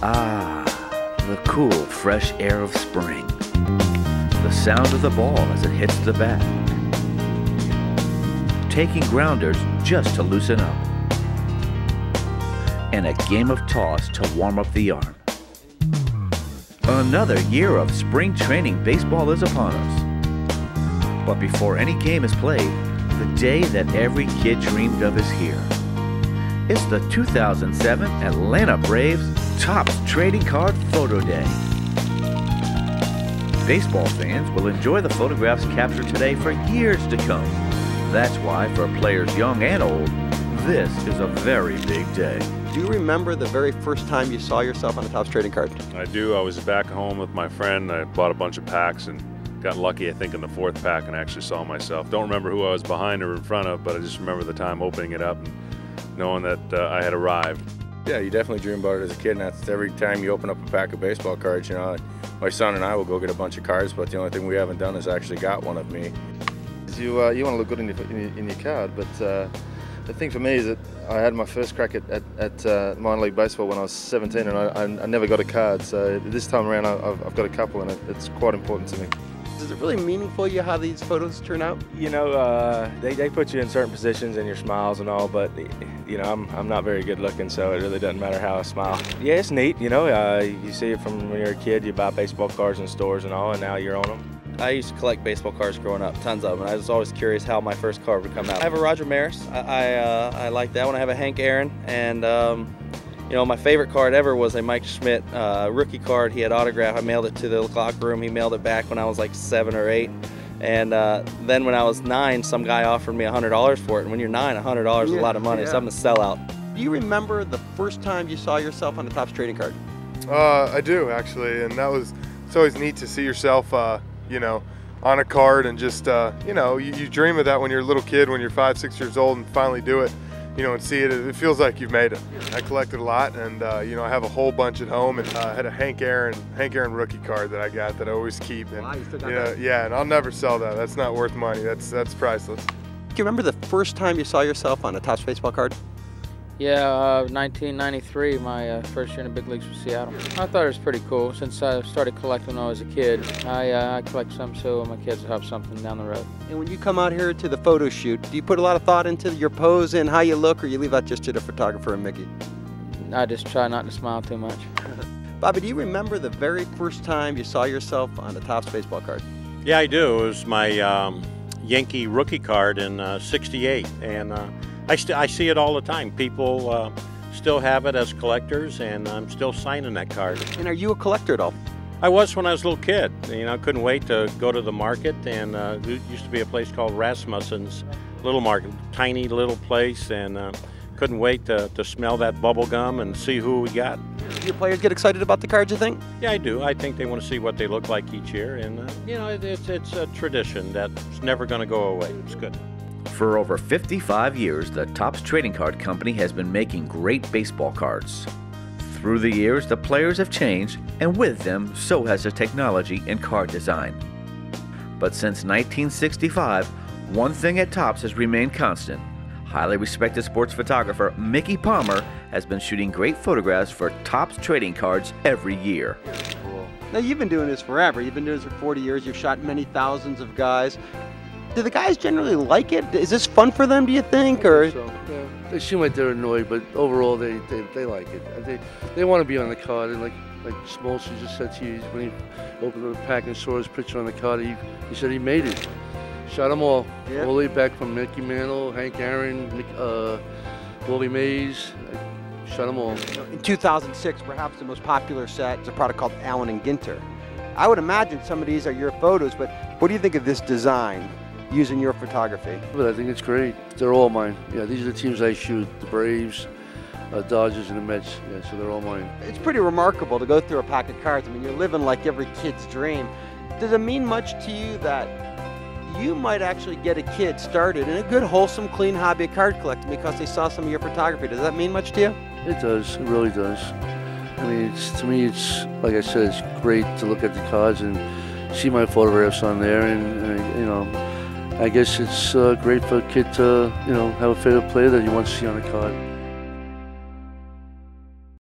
Ah, the cool, fresh air of spring. The sound of the ball as it hits the bat. Taking grounders just to loosen up. And a game of toss to warm up the arm. Another year of spring training baseball is upon us. But before any game is played, the day that every kid dreamed of is here. It's the 2007 Atlanta Braves Topps Trading Card Photo Day. Baseball fans will enjoy the photographs captured today for years to come. That's why, for players young and old, this is a very big day. Do you remember the very first time you saw yourself on a Topps trading card? I do. I was back home with my friend. I bought a bunch of packs and got lucky, I think, in the fourth pack and actually saw myself. Don't remember who I was behind or in front of, but I just remember the time opening it up and knowing that I had arrived. Yeah, you definitely dream about it as a kid, and that's every time you open up a pack of baseball cards. You know, my son and I will go get a bunch of cards, but the only thing we haven't done is actually got one of me. You want to look good in your card, but the thing for me is that I had my first crack at minor league baseball when I was 17, and I never got a card. So this time around, I've got a couple, and it's quite important to me. Is it really meaningful you how these photos turn out? You know, they put you in certain positions and your smiles and all, but you know, I'm not very good looking, so it really doesn't matter how I smile. Yeah, it's neat. You know, you see it from when you're a kid. You buy baseball cards in stores and all, and now you're on them. I used to collect baseball cards growing up, tons of them, and I was always curious how my first card would come out. I have a Roger Maris. I like that one. I have a Hank Aaron, and you know, my favorite card ever was a Mike Schmidt rookie card. He had autographed. I mailed it to the locker room. He mailed it back when I was like 7 or 8, and then when I was 9, some guy offered me $100 for it. And when you're 9, $100 is a lot of money, so I'm a sellout. Do you remember the first time you saw yourself on a Topps trading card? I do, actually, and it's always neat to see yourself you know, on a card, and just, you know, you dream of that when you're a little kid, when you're 5, 6 years old, and finally do it, you know, and see it. It feels like you've made it. I collected a lot, and you know, I have a whole bunch at home, and I had a Hank Aaron rookie card that I got that I always keep. And, wow, you still got that? Yeah, and I'll never sell that. That's not worth money. That's priceless. Do you remember the first time you saw yourself on a Topps baseball card? Yeah, 1993, my first year in the big leagues with Seattle. I thought it was pretty cool. Since I started collecting when I was a kid, I collect some so my kids will have something down the road. And when you come out here to the photo shoot, do you put a lot of thought into your pose and how you look, or you leave that just to the photographer and Mickey? I just try not to smile too much. Bobby, do you remember the very first time you saw yourself on a Topps baseball card? Yeah, I do. It was my Yankee rookie card in '68, and I see it all the time. People still have it as collectors, and I'm still signing that card. And are you a collector at all? I was when I was a little kid. You know, I couldn't wait to go to the market, and there used to be a place called Rasmussen's Little Market, tiny little place, and couldn't wait to smell that bubble gum and see who we got. Do your players get excited about the cards, you think? Yeah, I do. I think they want to see what they look like each year, and you know, it's a tradition that's never going to go away. It's good. For over 55 years, the Topps Trading Card Company has been making great baseball cards. Through the years, the players have changed, and with them, so has the technology in card design. But since 1965, one thing at Topps has remained constant. Highly respected sports photographer Mickey Palmer has been shooting great photographs for Topps Trading Cards every year. Now, you've been doing this forever. You've been doing this for 40 years. You've shot many thousands of guys. Do the guys generally like it? Is this fun for them, do you think? Or so, yeah. They seem like they're annoyed, but overall they like it. They want to be on the card. And like Smoltz just said to you, when he opened the pack and saw his picture on the card, he said he made it. Shot them all. Yeah. All the way back from Mickey Mantle, Hank Aaron, Willie Mays. I shot them all. In 2006, perhaps the most popular set is a product called Allen and Ginter. I would imagine some of these are your photos, but what do you think of this design using your photography? But I think it's great. They're all mine. Yeah, these are the teams I shoot. The Braves, Dodgers, and the Mets. Yeah, so they're all mine. It's pretty remarkable to go through a pack of cards. I mean, you're living like every kid's dream. Does it mean much to you that you might actually get a kid started in a good, wholesome, clean hobby of card collecting because they saw some of your photography? Does that mean much to you? It does. It really does. I mean, to me, it's like I said, it's great to look at the cards and see my photographs on there, and you know, I guess it's great for a kid to, you know, have a favorite player that he wants to see on a card.